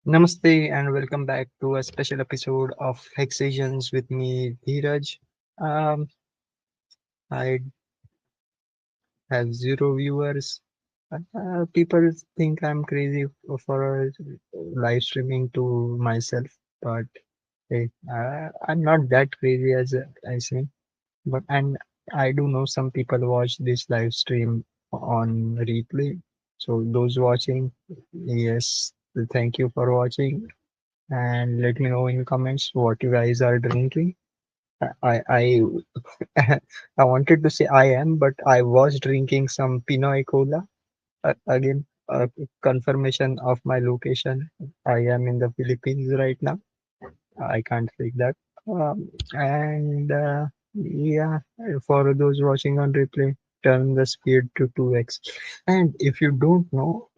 Namaste and welcome back to a special episode of Hexasions with me, Dheeraj. Um, I have zero viewers. People think I'm crazy for live streaming to myself, but hey, I'm not that crazy as I say. And I do know some people watch this live stream on replay. So those watching, yes, thank you for watching and let me know in comments what you guys are drinking. I I wanted to say I am, but I was drinking some Pinoy Cola. Again, confirmation of my location. I am in the Philippines right now. I can't fake that. And yeah, for those watching on replay, turn the speed to 2x. And if you don't know,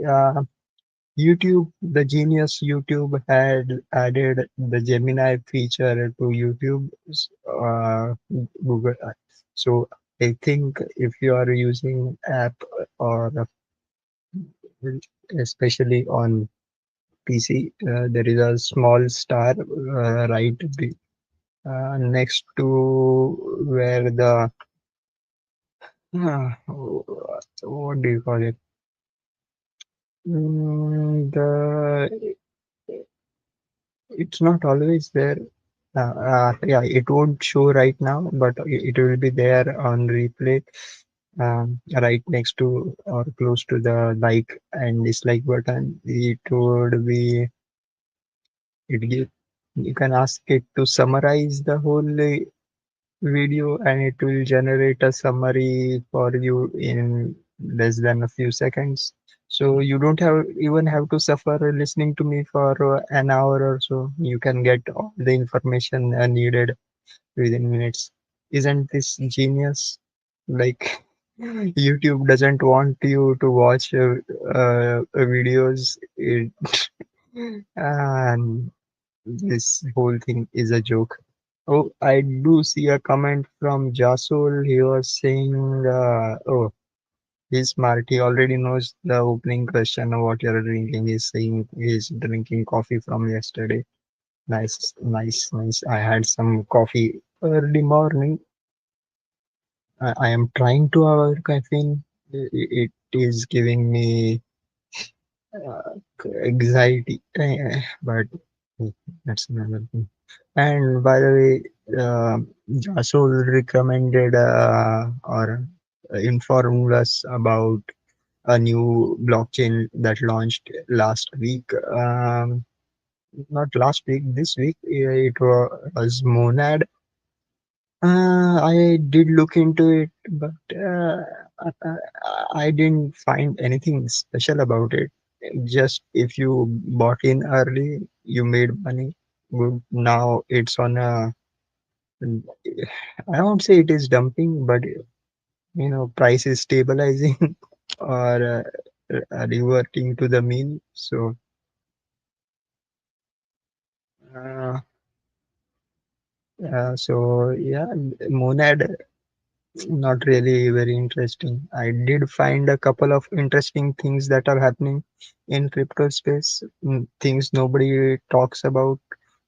YouTube, the genius YouTube had added the Gemini feature to YouTube's Google. So I think if you are using app or especially on PC, there is a small star next to where the what do you call it? The it's not always there. Yeah, it won't show right now, but it will be there on replay, right next to or close to the like and dislike button. It give, you can ask it to summarize the whole video and it will generate a summary for you in less than a few seconds. So you don't have even have to suffer listening to me for an hour or so. You can get all the information needed within minutes. Isn't this genius? Like YouTube doesn't want you to watch videos, and this whole thing is a joke. Oh, I do see a comment from Jasol. He was saying, "Oh, he's smart. He already knows the opening question of what you're drinking." He's saying he's drinking coffee from yesterday. Nice, nice, nice. I had some coffee early morning. I am trying to avoid caffeine. It is giving me anxiety, but that's another thing. And by the way, Jasul recommended or informed us about a new blockchain that launched last week. Not last week, this week. It was Monad. I did look into it, but I I didn't find anything special about it. Just if you bought in early, you made money. Good. Now it's on a, I won't say it is dumping, but price is stabilizing or reverting to the mean. So, uh, yeah, Monad not really very interesting. I did find a couple of interesting things that are happening in crypto space, things nobody talks about,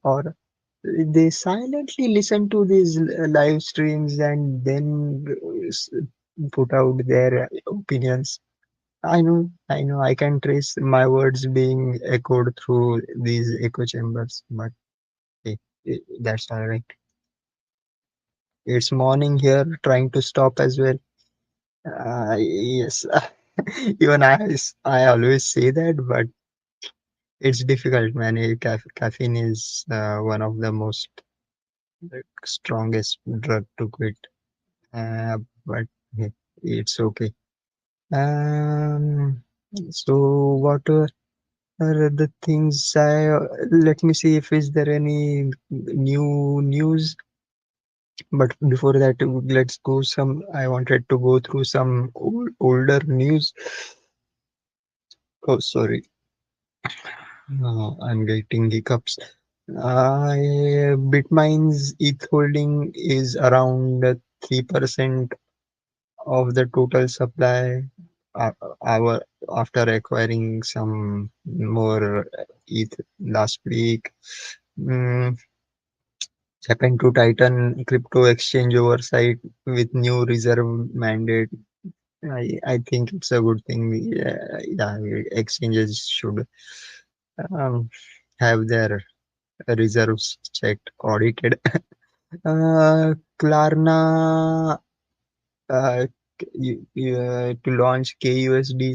or they silently listen to these live streams and then put out their opinions. I know, I can trace my words being echoed through these echo chambers, but hey, that's all right. It's morning here, trying to stop as well. Yes, even I always say that, but it's difficult, man. Caffeine is one of the most strongest drug to quit. But yeah, it's okay. Um, so what are the things let me see if is there any new news. But before that, let's go some. I wanted to go through some older news. Oh, sorry. I'm getting hiccups. Bitmain's ETH holding is around 3% of the total supply. uh, our after acquiring some more ETH last week. Mm, Japan to tighten crypto exchange oversight with new reserve mandate. I think it's a good thing. Yeah, exchanges should um, have their reserves checked, audited. Klarna to launch KUSD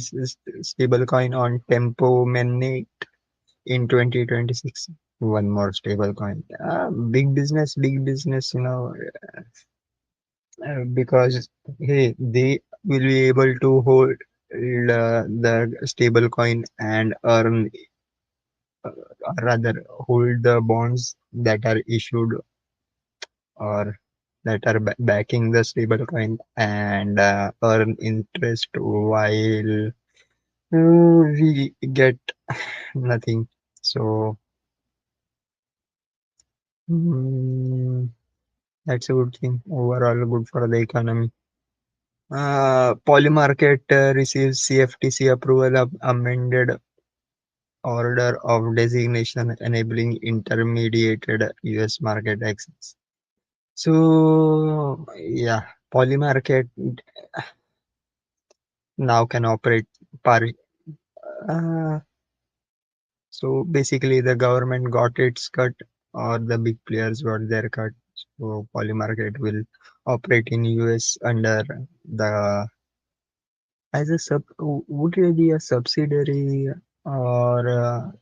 stablecoin on Tempo Mainnet in 2026. One more stablecoin. Big business, because hey, they will be able to hold the stablecoin and earn, rather hold the bonds that are issued or that are backing the stablecoin and earn interest while we get nothing. So mm, that's a good thing. Overall, good for the economy. Polymarket receives CFTC approval of amended order of designation enabling intermediated US market access. So yeah, Polymarket now can operate par. Uh, so basically, the government got its cut, or the big players got their cut. So Polymarket will operate in US under the as a would it be a subsidiary or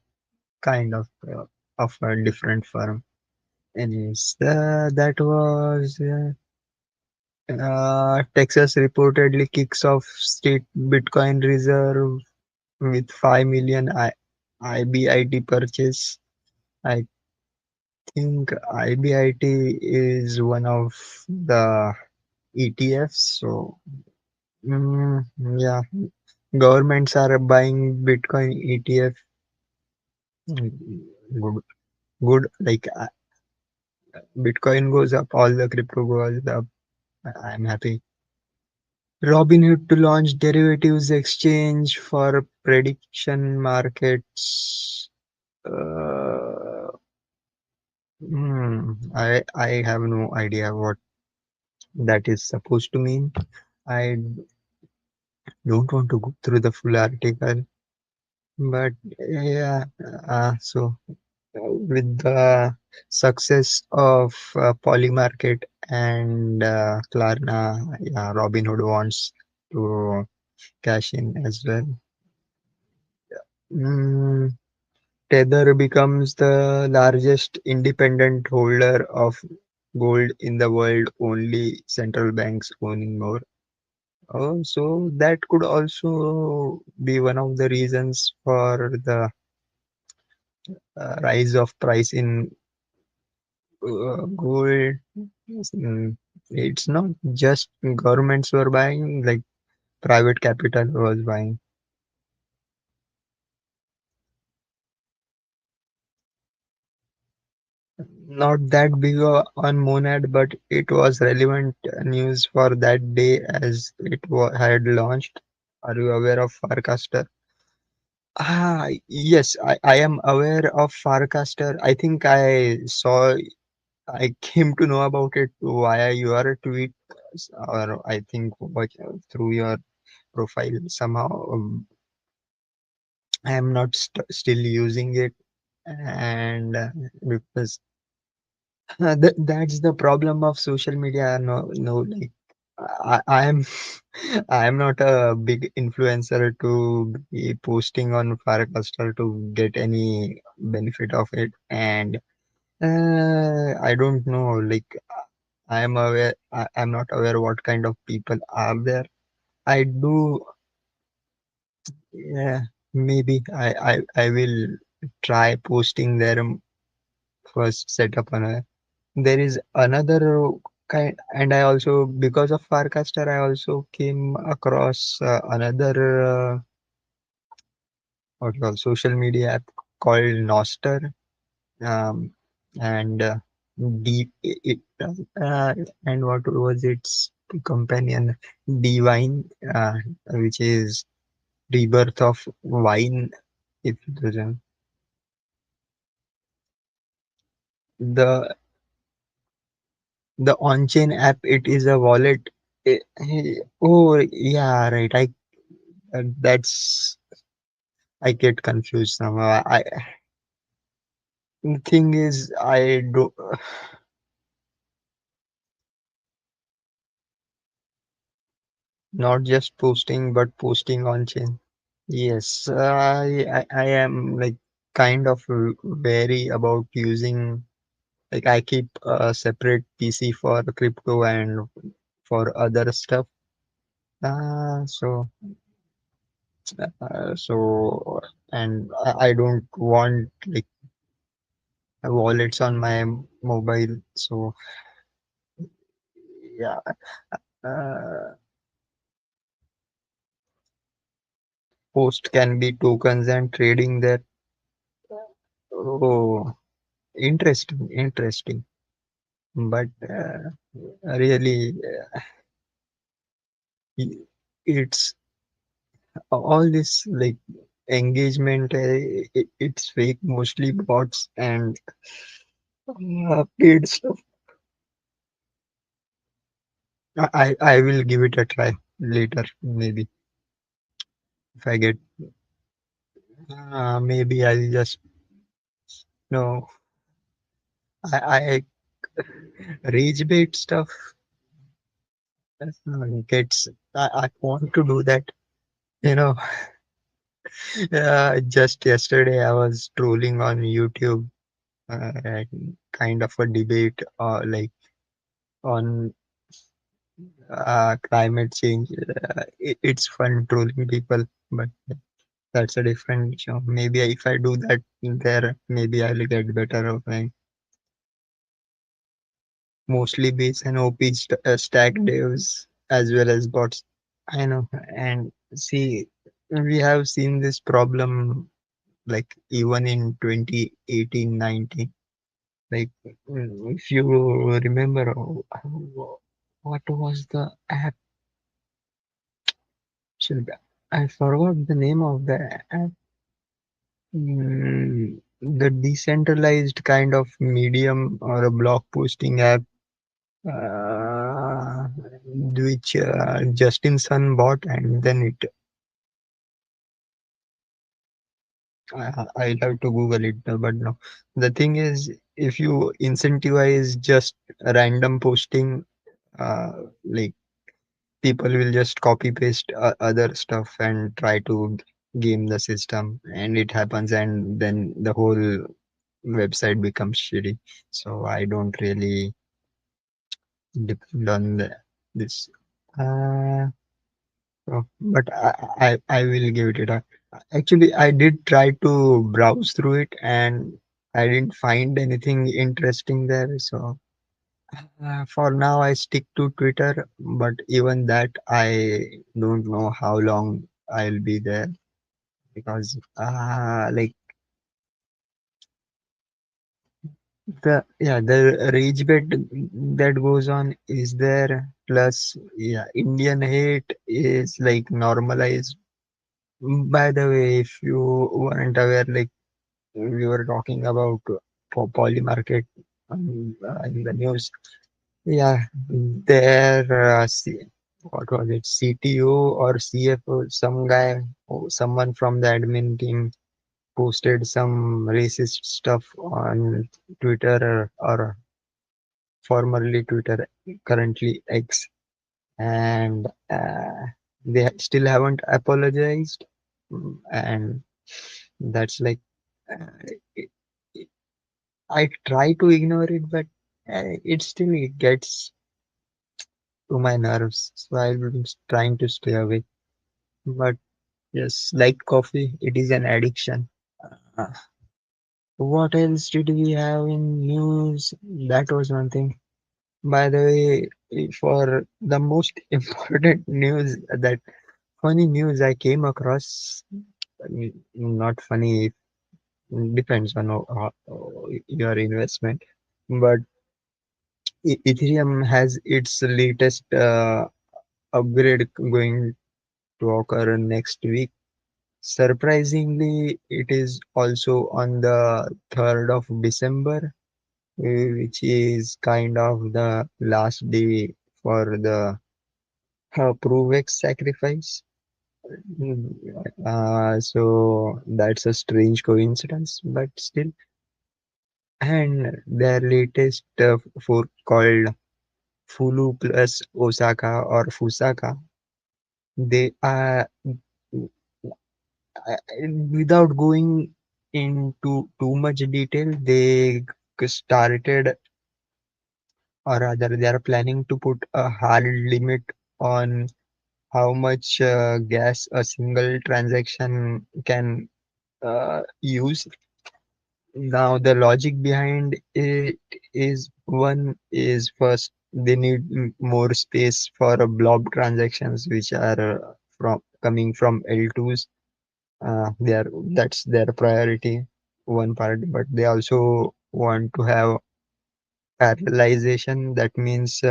kind of a different firm? Anyways, that was Texas reportedly kicks off state Bitcoin reserve with 5 million IBIT purchase. I think IBIT is one of the ETFs. So, yeah, governments are buying Bitcoin ETF. Good, good. Like Bitcoin goes up, all the crypto goes up. I'm happy. Robinhood to launch derivatives exchange for prediction markets. Uh, I have no idea what that is supposed to mean. I don't want to go through the full article, but yeah. So with the success of Polymarket and Klarna, yeah, Robinhood wants to cash in as well. Mm, Tether becomes the largest independent holder of gold in the world, only central banks owning more. Oh, so that could also be one of the reasons for the rise of price in gold. Mm, It's not just governments were buying, like private capital was buying. Not that big on Monad, but it was relevant news for that day as it had launched. Are you aware of Farcaster? Yes, I am aware of Farcaster. I think I came to know about it via your tweet, or I think through your profile somehow. I am not still using it, and because that's the problem of social media. No, no, like I am, I am not a big influencer to be posting on Firecastle to get any benefit of it, and I don't know. Like I am aware, I'm not aware what kind of people are there. I do, yeah, maybe I will try posting there first. Set up on there is another kind, and I also, because of Farcaster, I also came across another what you call social media app called Noster, and deep it, and what was it? companion Divine, which is rebirth of wine. If it doesn't, the on-chain app, it is a wallet. Oh yeah, right. That's I get confused somehow. The thing is, I do not just posting, but posting on chain. Yes, I am like kind of wary about using, like I keep a separate PC for crypto and for other stuff. So and I don't want like wallets on my mobile. So yeah, uh, post can be tokens and trading there. Oh, interesting, interesting. But really, it's all this like engagement. It's fake, mostly bots and paid stuff. I will give it a try later, maybe if I get. Maybe I'll just no. I rage bait stuff. Gets. I want to do that. You know, just yesterday I was trolling on YouTube, kind of a debate, like on climate change. It's fun trolling people, but that's a different show. Maybe if I do that there, maybe I'll get better of my mostly base and OP stack devs as well as bots. I know, and see, we have seen this problem like even in 2018, 19. Like, if you remember, what was the app? Should I forgot the name of the app. The decentralized kind of medium or a blog posting app, uh, which Justin Sun bought, and then I'll have to Google it, but no. The thing is, if you incentivize just random posting, uh, like people will just copy paste other stuff and try to game the system, and it happens, and then the whole website becomes shitty. So I don't really depend on this. Uh, but I will give it a. Actually, I did try to browse through it, and I didn't find anything interesting there. So for now, I stick to Twitter. But even that, I don't know how long I'll be there, because like the rage bait that goes on is there. Plus, yeah, Indian hate is like normalized. By the way, if you weren't aware, like we were talking about Poly Market in the news. Yeah, their what was it, CTO or CFO, some guy, someone from the admin team posted some racist stuff on Twitter, or formerly Twitter, currently X, and they still haven't apologized. And that's like, uh, it, it- I try to ignore it, but it still it gets to my nerves. So I'm trying to stay away. But yes, like coffee, it is an addiction. Uh, what else did we have in news? That was one thing. By the way, for the most important news, that funny news I came across, not funny, depends on your investment. But Ethereum has its latest upgrade going to occur next week. Surprisingly, it is also on the 3rd of December, which is kind of the last day for the Provex sacrifice. Mm, so that's a strange coincidence, but still. And their latest fork called Fulu plus Osaka or Fusaka, they are without going into too much detail, they started, or rather, they are planning to put a hard limit on how much gas a single transaction can use. Now, the logic behind it is one is first they need more space for blob transactions, which are from coming from L2s. They are That's their priority, one part, but they also want to have parallelization. That means,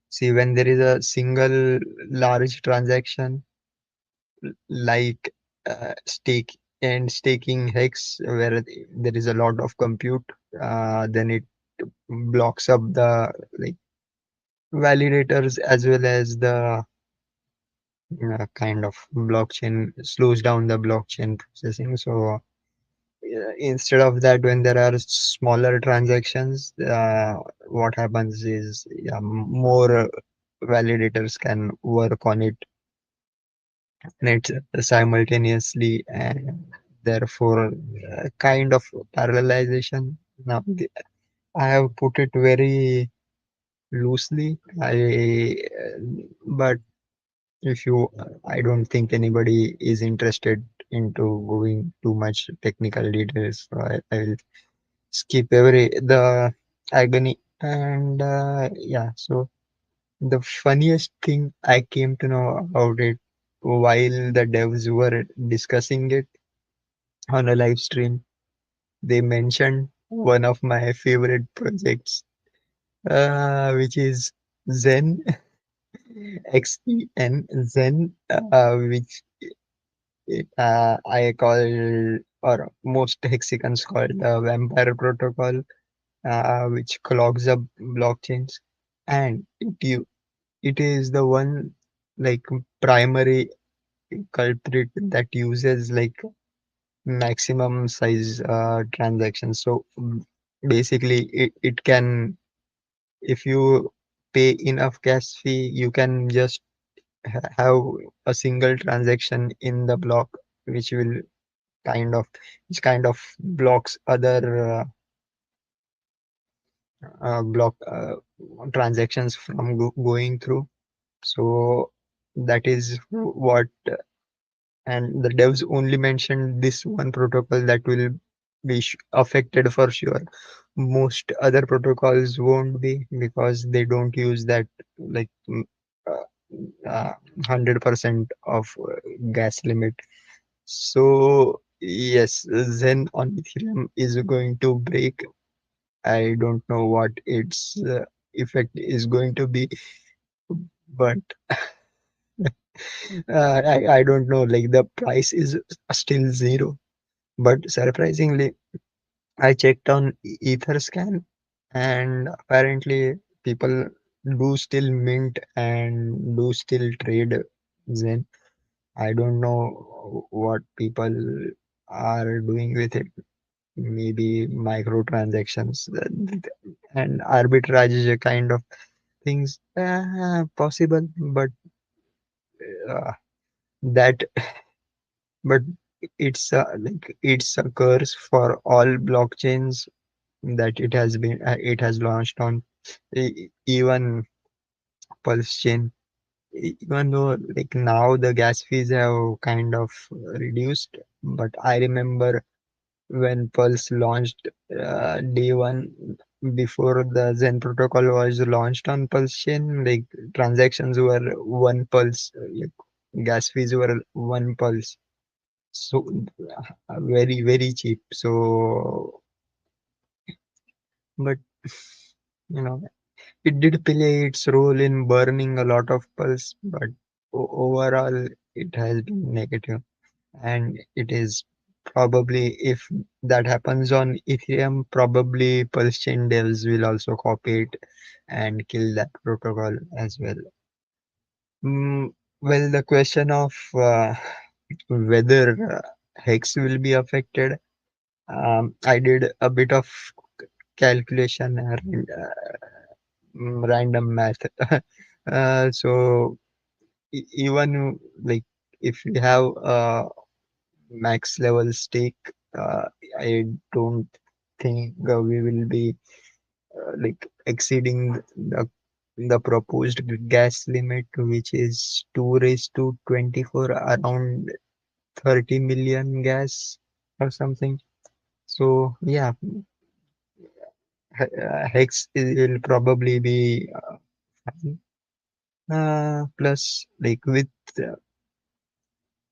see, when there is a single large transaction like staking hex where there is a lot of compute, then it blocks up the like validators as well as the kind of blockchain, slows down the blockchain processing. So instead of that, when there are smaller transactions, what happens is, yeah, more validators can work on it, and it's simultaneously, and therefore kind of parallelization. Now I have put it very loosely. But if you, I don't think anybody is interested into going too much technical details, so I will skip every the agony. And yeah, so the funniest thing I came to know about it while the devs were discussing it on a live stream, they mentioned one of my favorite projects, which is Zen, XEN, Zen, which I call, or most Hexicans call, the Vampire Protocol, which clogs up blockchains. And it is the one like primary culprit that uses like maximum size transactions. So basically, it can, if you pay enough gas fee, you can just have a single transaction in the block, which will kind of which kind of blocks other block transactions from going through. So that is what, and the devs only mentioned this one protocol that will be affected for sure. Most other protocols won't be, because they don't use that like 100% of gas limit. So yes, Zen on Ethereum is going to break. I don't know what its effect is going to be, but I don't know. Like the price is still zero, but surprisingly, I checked on Etherscan, and apparently people do still mint and do still trade Zen. I don't know what people are doing with it. Maybe microtransactions and arbitrage kind of things, possible, but uh, that but it's a curse for all blockchains that it has launched on. Even Pulse chain, even though like now the gas fees have kind of reduced, but I remember when Pulse launched, day one, before the Zen protocol was launched on Pulse chain, like transactions were one Pulse, like gas fees were one Pulse, so very very cheap. So, but You know, it did play its role in burning a lot of pulse, but overall it has been negative. And it is probably, if that happens on Ethereum, probably Pulse chain devs will also copy it and kill that protocol as well. Mm, well, the question of whether Hex will be affected, I did a bit of calculation and random math. So even like if we have a max level stake, uh, I don't think we will be like exceeding the proposed gas limit, which is 2 raised to 24, around 30 million gas or something. So yeah, Hex will probably be fine. Plus, like with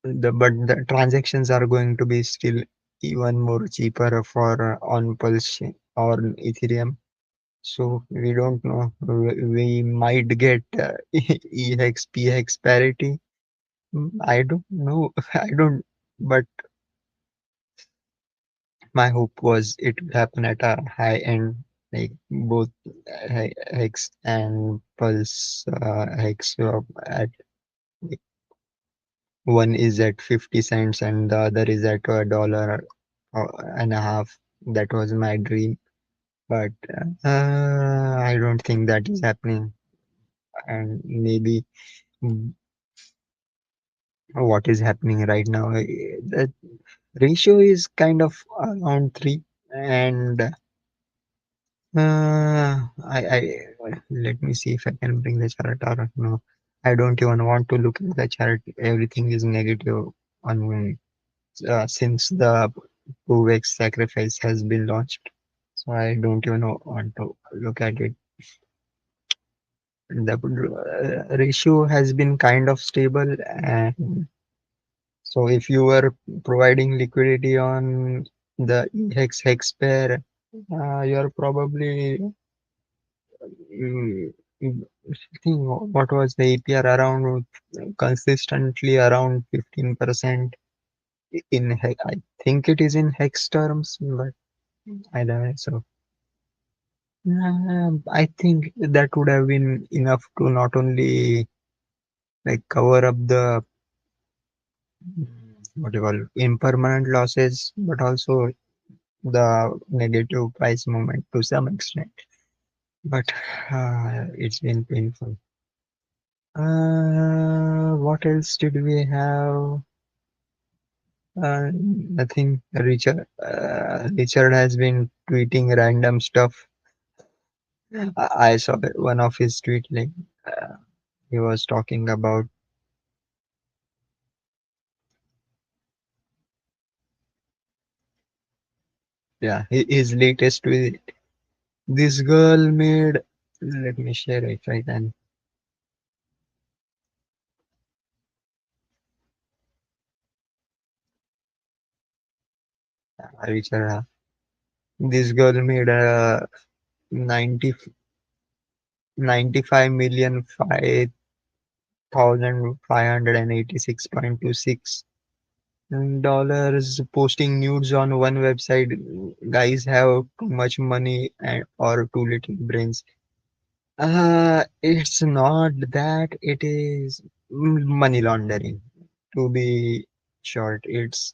the transactions are going to be still even more cheaper for on Pulse or Ethereum. So we don't know. We might get EX PX parity. I don't know. I don't. But my hope was it would happen at a high end, like both Hex and Pulse Hex at like, one is at 50 cents and the other is at a half. That was my dream, but I don't think that is happening. And maybe what is happening right now, the ratio is kind of around 3. And I let me see if I can bring the chart, or no, I don't even want to look at the chart. Everything is negative on since the 2x sacrifice has been launched. So I don't even want to look at it. The ratio has been kind of stable, and so if you were providing liquidity on the hex pair, you're probably mm, I think what was the APR around, consistently around 15% in hex. I think it is in hex terms, but I don't know. So I think that would have been enough to not only like cover up the what do you call impermanent losses, but also the negative price movement to some extent. But it's been painful. What else did we have? Nothing. Richard has been tweeting random stuff. I saw one of his tweet, like he was talking about, yeah, his latest tweet. This girl made. Let me share it right then. Richard, this girl made a 90 $95,586.26 posting nudes on one website. Guys have too much money and or too little brains. It's not that. It is money laundering. To be short, it's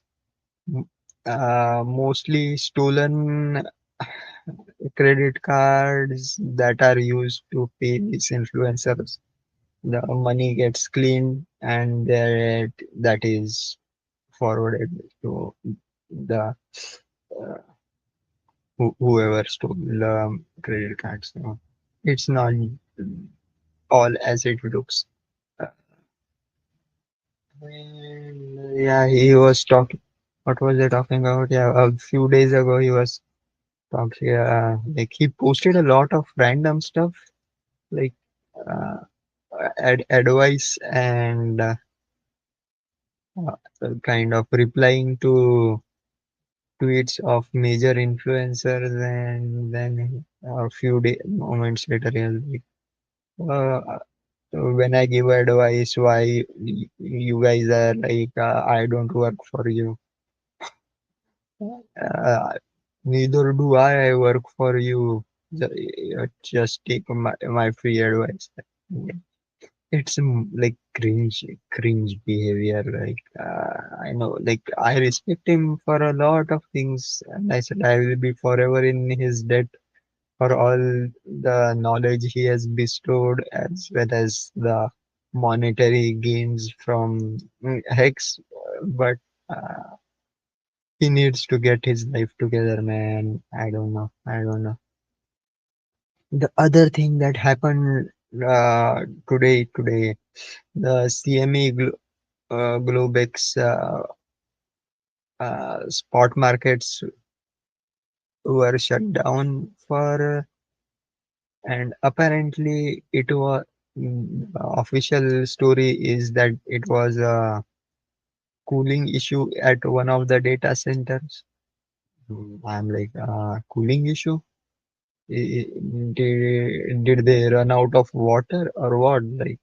mostly stolen credit cards that are used to pay these influencers. The money gets cleaned and that is forwarded to the whoever stole the credit cards. So it's not all as it looks. Uh, and, yeah, he was talking. What was he talking about? Yeah, a few days ago he was talking. Like he posted a lot of random stuff, like uh, advice and kind of replying to. tweets of major influencers, and then a few moments later, he was like, when I give advice, why you guys are like, I don't work for you. Uh, Neither do I work for you. Just take my free advice. It's like cringe behavior. Like I know, like I respect him for a lot of things, and I said I will be forever in his debt for all the knowledge he has bestowed, as well as the monetary gains from Hex. But uh, he needs to get his life together, man. I don't know. I don't know. The other thing that happened today, the CME Globex spot markets were shut down for, and apparently it was official story is that it was a cooling issue at one of the data centers. I'm like, cooling issue? Did they run out of water or what? Like,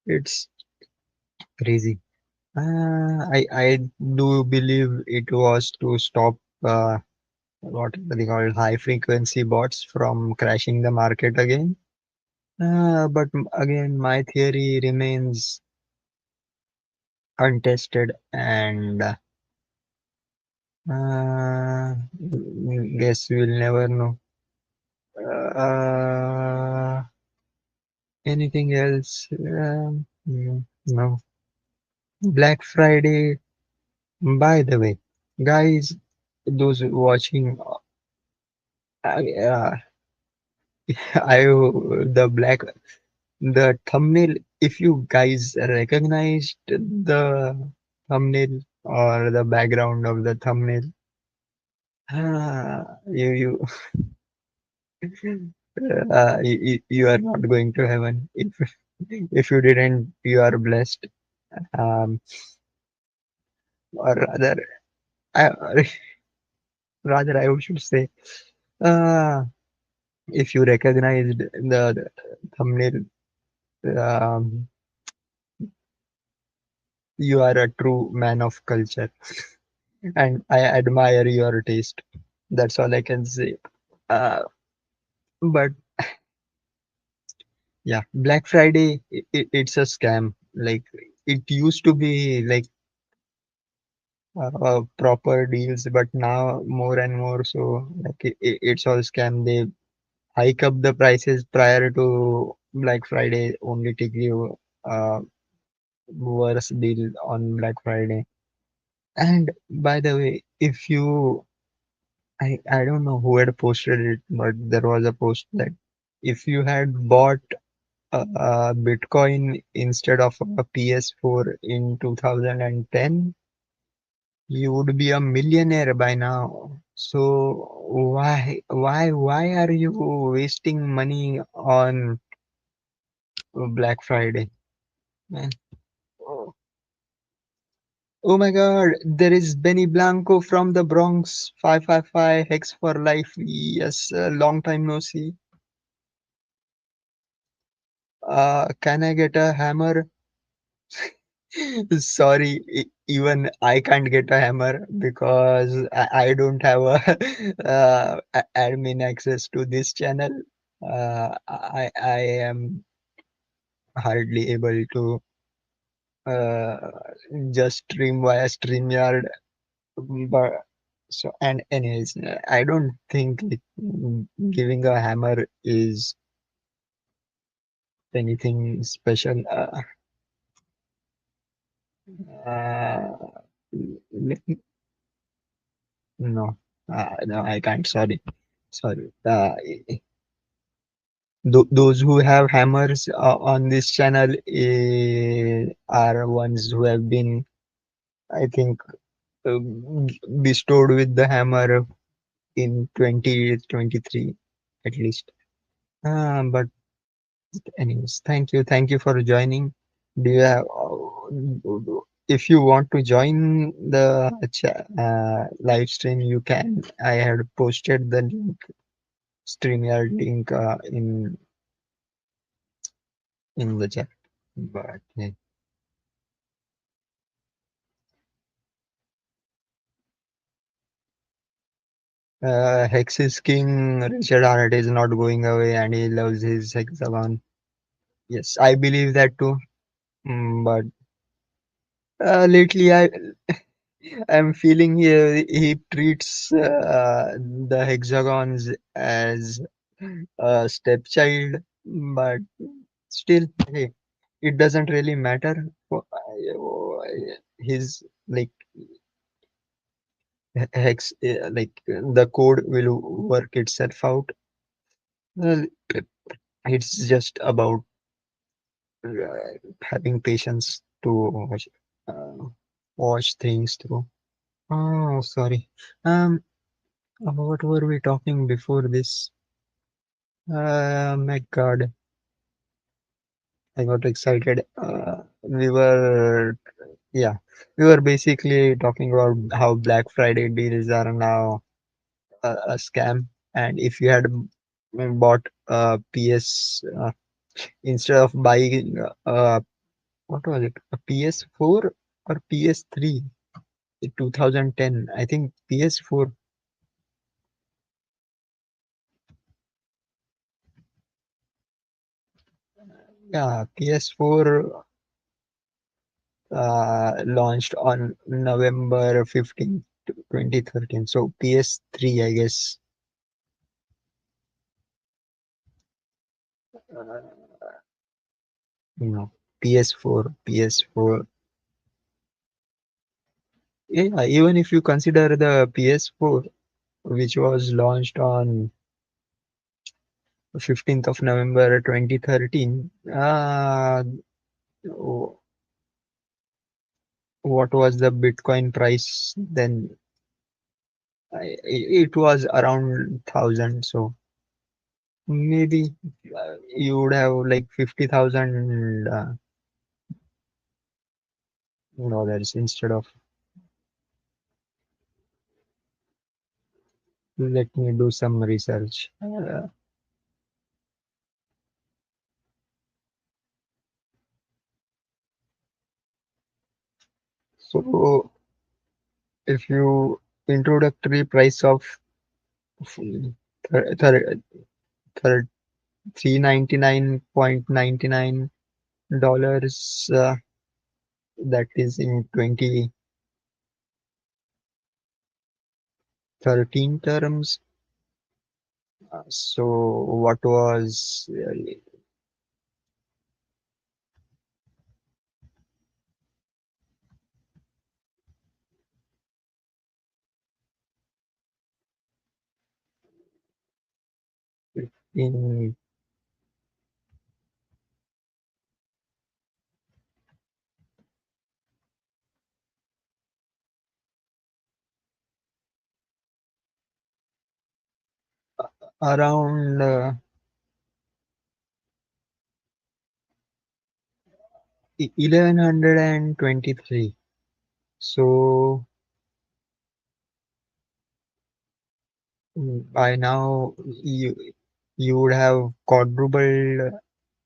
it's crazy. I do believe it was to stop what they call high frequency bots from crashing the market again. But again, my theory remains untested, and guess we'll never know. Uh, Anything else? No. Black Friday. By the way, guys, those watching, uh, I the black the thumbnail. If you guys recognized the thumbnail or the background of the thumbnail, you you are not going to heaven. If you didn't, you are blessed. Um, or I, rather I should say, uh, if you recognized the thumbnail, um, you are a true man of culture, and I admire your taste. That's all I can say. Uh, but yeah, Black Friday, it's a scam. Like it used to be like proper deals, but now more and more so like it's all scam. They hike up the prices prior to Black Friday only to give uh, worse deal on Black Friday. And by the way, if you, I don't know who had posted it, but there was a post that if you had bought a Bitcoin instead of a PS4 in 2010, you would be a millionaire by now. So why are you wasting money on Black Friday, man? Oh, oh my God, there is Benny Blanco from the Bronx, 555 Hex for life. Yes, long time no see. Can I get a hammer? Sorry, even I can't get a hammer because I don't have a admin access to this channel. I am hardly able to uh, just stream via StreamYard. But so, and anyways, I don't think giving a hammer is anything special. Uh, No, no, I can't. Sorry, sorry. Those who have hammers on this channel are ones who have been, I think, uh, bestowed with the hammer in 2023 at least. But anyways, thank you for joining. Do you have? if you want to join the live stream, you can. I had posted the link, StreamYard link in the chat. But yeah. Hex is king. Richard Arnett is not going away, and he loves his hexagon. Yes, I believe that too. But lately, I'm feeling he treats the hexagons as a stepchild, but still, hey, it doesn't really matter. His like hex, the code will work itself out. Well, it's just about having patience to uh, watch things through. Oh, sorry. What were we talking before this? My God, I got excited. Yeah, we were basically talking about how Black Friday deals are now a scam, and if you had bought a PS instead of buying what was it, a PS4 or PS3 in 2010, I think PS4. Yeah, PS4 launched on November 15th, 2013. So PS3, I guess, you know, PS4. Yeah, even if you consider the PS4, which was launched on 15th of November 2013, what was the Bitcoin price then? It was around 1,000. So maybe you would have like 50,000 dollars instead of. Let me do some research. So if you introductory price of thir- thir- 399.99 dollars, that is in 2013 terms. So what was in around 1123. So by now you would have quadrupled.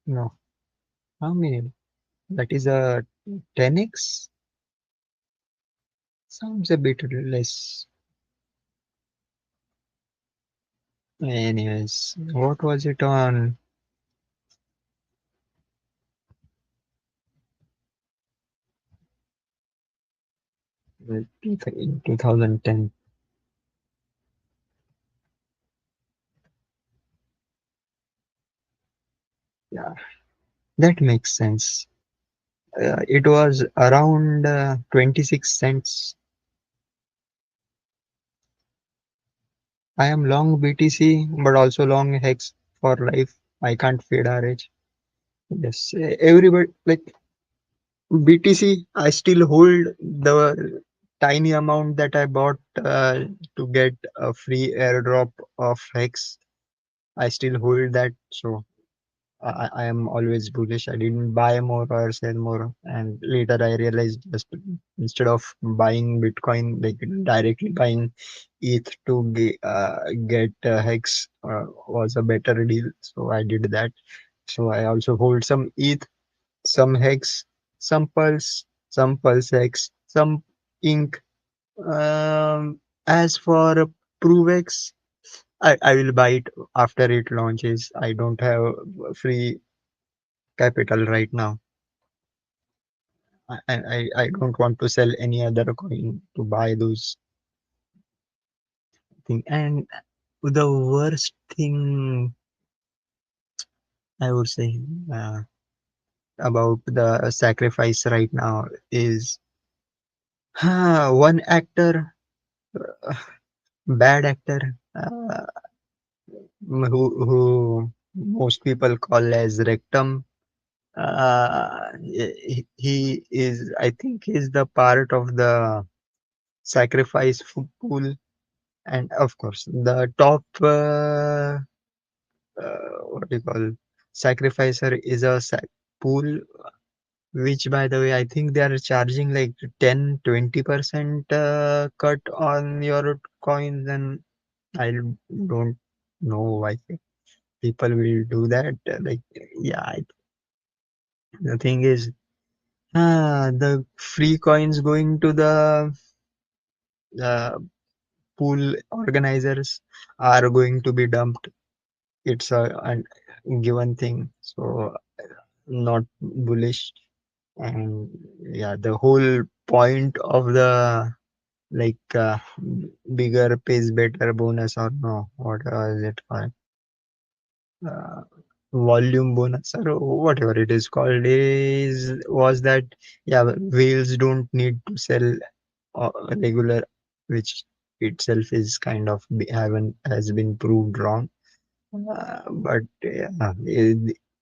No, how many? That is a 10x. Sounds a bit less. Anyways, what was it on in 2010? Yeah, that makes sense. It was around 26 cents. I am long BTC, but also long Hex for life. I can't fade RH. Yes, everybody like BTC. I still hold the tiny amount that I bought to get a free airdrop of Hex. I still hold that. So I am always bullish. I didn't buy more or sell more, and later I realized just instead of buying Bitcoin, like directly buying ETH to get Hex was a better deal. So I did that. So I also hold some ETH, some Hex, some Pulse Hex, some Ink. As for ProveX, I will buy it after it launches. I don't have free capital right now. I don't want to sell any other coin to buy those things. And the worst thing I would say uh, about the sacrifice right now is one actor, uh, bad actor, who most people call as Rectum. He is, I think, he's the part of the sacrifice pool. And of course, the top, what do you call, sacrificer is a pool, which by the way, I think they are charging like 10-20% cut on your coins. And I don't know why people will do that. Like, yeah, the thing is, the free coins going to the uh, pool organizers are going to be dumped. It's a given thing. So not bullish. And yeah, the whole point of the like bigger pays better bonus, or no, what is it called? Uh, volume bonus or whatever it is called, is was that yeah, whales don't need to sell regular, which itself is kind of haven't has been proved wrong. But yeah,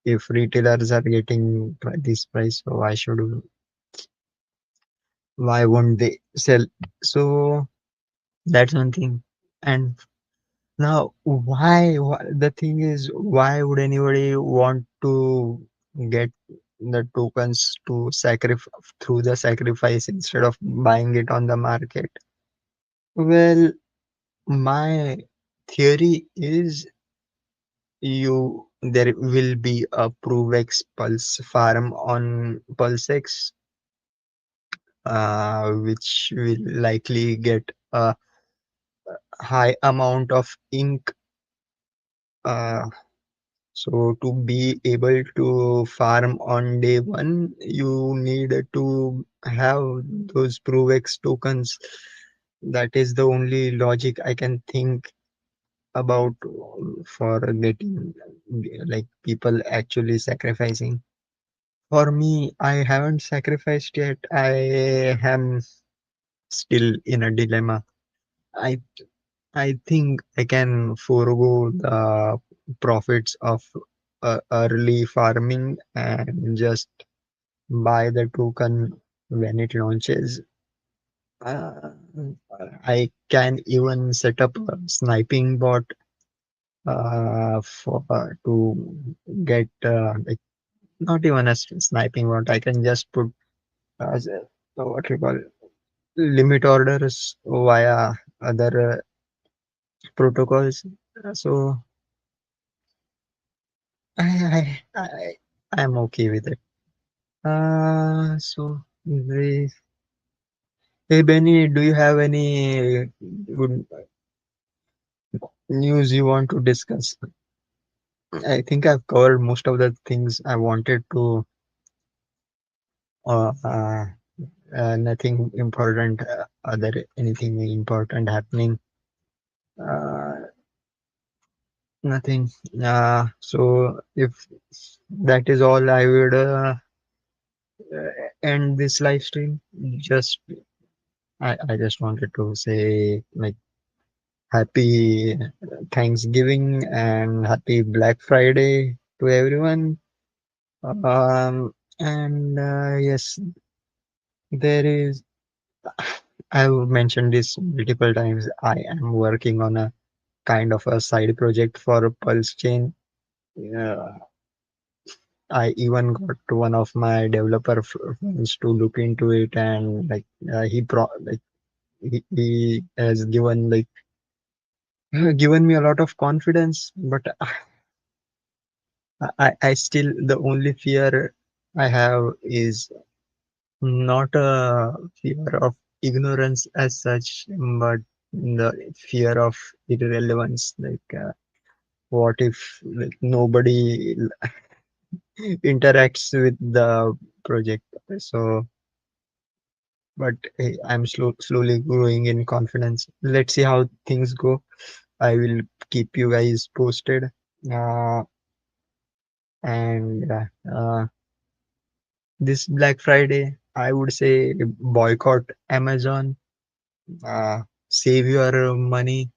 if retailers are getting this price, so why won't they sell? So that's one thing. And now, the thing is, why would anybody want to get the tokens to sacrifice through the sacrifice instead of buying it on the market? Well, my theory is you there will be a ProveX Pulse farm on PulseX, which will likely get a high amount of ink. Uh, so to be able to farm on day one, you need to have those ProveX tokens. That is the only logic I can think about for getting like people actually sacrificing. For me, I haven't sacrificed yet. I am still in a dilemma. I I think I can forego the profits of early farming and just buy the token when it launches. Uh, I can even set up a sniping bot for to get like not even a sniping bot. I can just put what you call limit orders via other protocols. So I'm okay with it. So hey Benny, do you have any good news you want to discuss? I think I've covered most of the things I wanted to. Uh, uh, Nothing important. Other anything important happening? Uh, Nothing. So if that is all, I would end this live stream. Just I just wanted to say like happy Thanksgiving and happy Black Friday to everyone. And yes, there is. I've mentioned this multiple times. I am working on a kind of a side project for Pulse Chain. I even got one of my developer friends to look into it, and like he has given given me a lot of confidence. But I still, the only fear I have is not a fear of ignorance as such, but the fear of irrelevance. What if like nobody interacts with the project? So, but hey, I'm slowly growing in confidence. Let's see how things go. I will keep you guys posted. Uh, and This Black Friday, I would say boycott Amazon, save your money,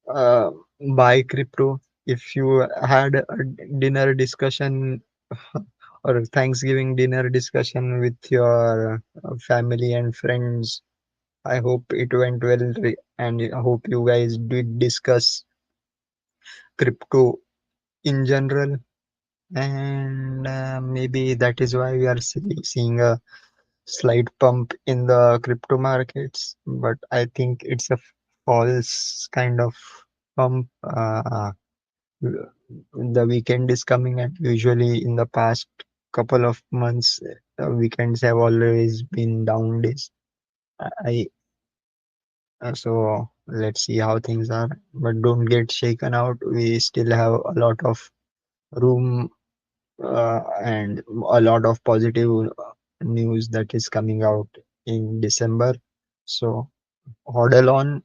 uh, buy crypto. If you had a dinner discussion or Thanksgiving dinner discussion with your family and friends, I hope it went well, and I hope you guys did discuss crypto in general. And maybe that is why we are seeing a slight pump in the crypto markets, but I think it's a false kind of pump. The weekend is coming, and usually in the past couple of months, weekends have always been down days. I So let's see how things are, but don't get shaken out. We still have a lot of room and a lot of positive news that is coming out in December. So hodl on,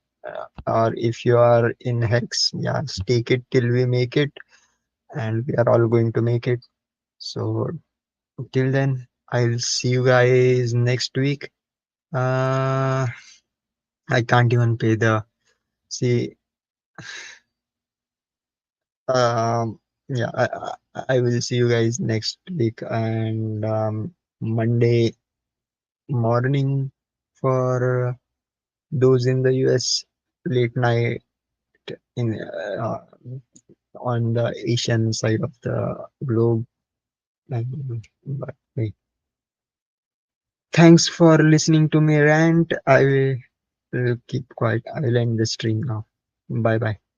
or if you are in Hex, yeah, stake it till we make it, and we are all going to make it. So till then, I'll see you guys next week. Uh, I can't even pay the see. Um, yeah, I will see you guys next week, and Monday morning for those in the US, late night in on the Asian side of the globe. But hey, thanks for listening to me rant. I will keep quiet. I will end the stream now. Bye bye.